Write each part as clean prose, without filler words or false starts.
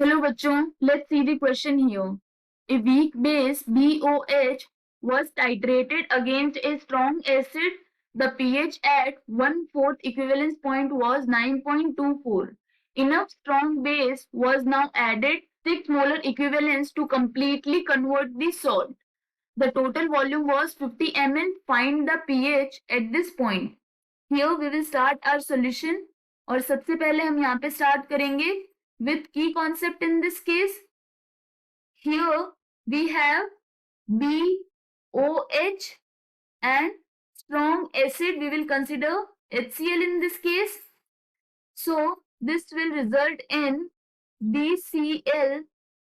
Hello bachon, let's see the question here. A weak base BOH was titrated against a strong acid. The pH at 1/4 equivalence point was 9.24. Enough strong base was now added 6 molar equivalents to completely convert the salt. The total volume was 50 ml. Find the pH at this point. Here we will start our solution. और सबसे पहले हम यहाँ पे start करेंगे with key concept in this case. Here we have BOH and strong acid. We will consider HCl in this case. So this will result in BCl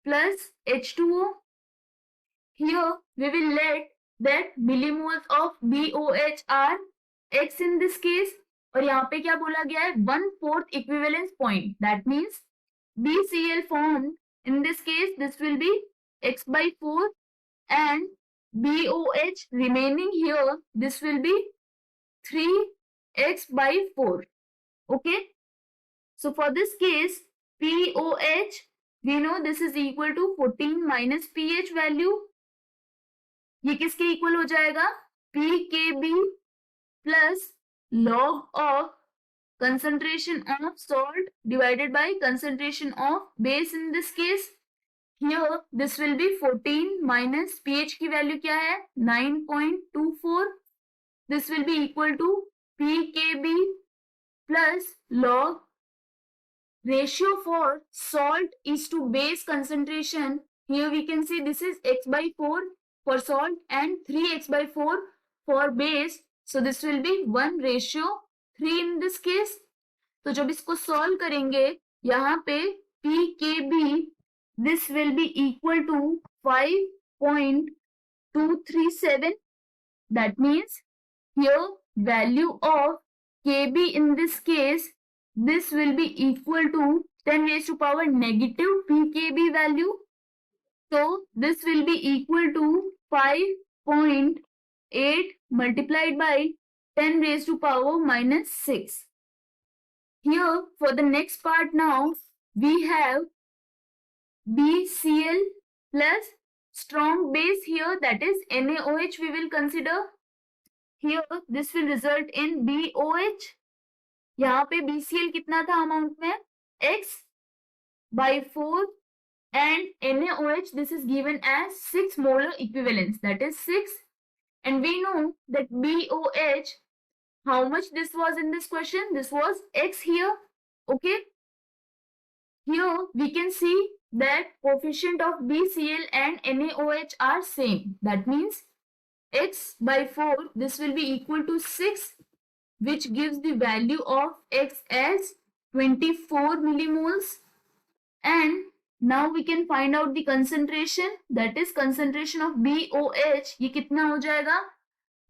plus H2O. Here we will let that millimoles of BOH are X in this case. और यहाँ पे क्या बोला गया है 1/4 equivalence point. That means BCl formed in this case, this will be X by 4 and BOH remaining here, this will be 3X by 4. Okay. So for this case, POH, we know this is equal to 14 minus pH value. ये किसके equal हो जाएगा PKB plus log of concentration of salt divided by concentration of base in this case. Here this will be 14 minus pH की value क्या है 9.24. This will be equal to PKB plus log ratio for salt is to base concentration. Here we can see this is X by 4 for salt and 3X by 4 for base. So this will be 1:3 in this case. तो जब इसको solve करेंगे यहाँ पे PKB this will be equal to 5.237. That means here value of Kb in this case, this will be equal to 10 raised to power negative PKB value. So this will be equal to 5.8 multiplied by 10 raised to power minus 6. Here for the next part now, we have BCl plus strong base here, that is NaOH we will consider. Here this will result in BOH. यहाँ पे BCl कितना था amount में X by 4 and NaOH this is given as 6 molar equivalents, that is 6. And we know that BOH, how much this was in this question, this was X here. Okay, here we can see that coefficient of BCl and NaOH are same. That means X by 4 this will be equal to 6, which gives the value of X as 24 millimoles. And now we can find out the concentration, that is concentration of BOH. ये कितना हो जाएगा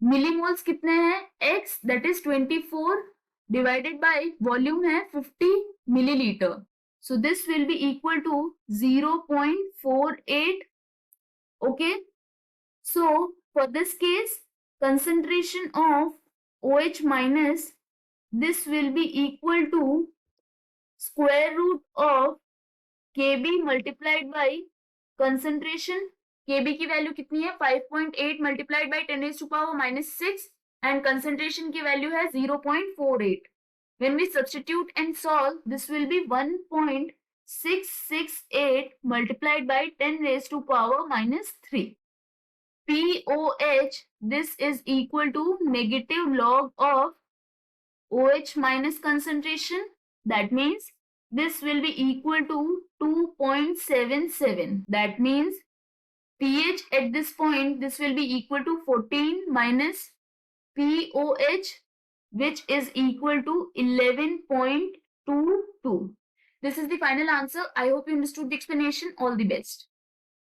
millimoles कितने हैं X, that is 24 divided by volume है 50 milliliter. So this will be equal to 0.48. Okay. So for this case, concentration of OH minus this will be equal to square root of Kb multiplied by concentration. Kb की value कितनी है 5.8 multiplied by 10 raised to power minus 6 and concentration की value है 0.48. When we substitute and solve, this will be 1.668 multiplied by 10 raised to power minus 3. POH, this is equal to negative log of OH minus concentration. That means this will be equal to 2.77. That means pH at this point, this will be equal to 14 minus POH, which is equal to 11.22. This is the final answer. I hope you understood the explanation. All the best.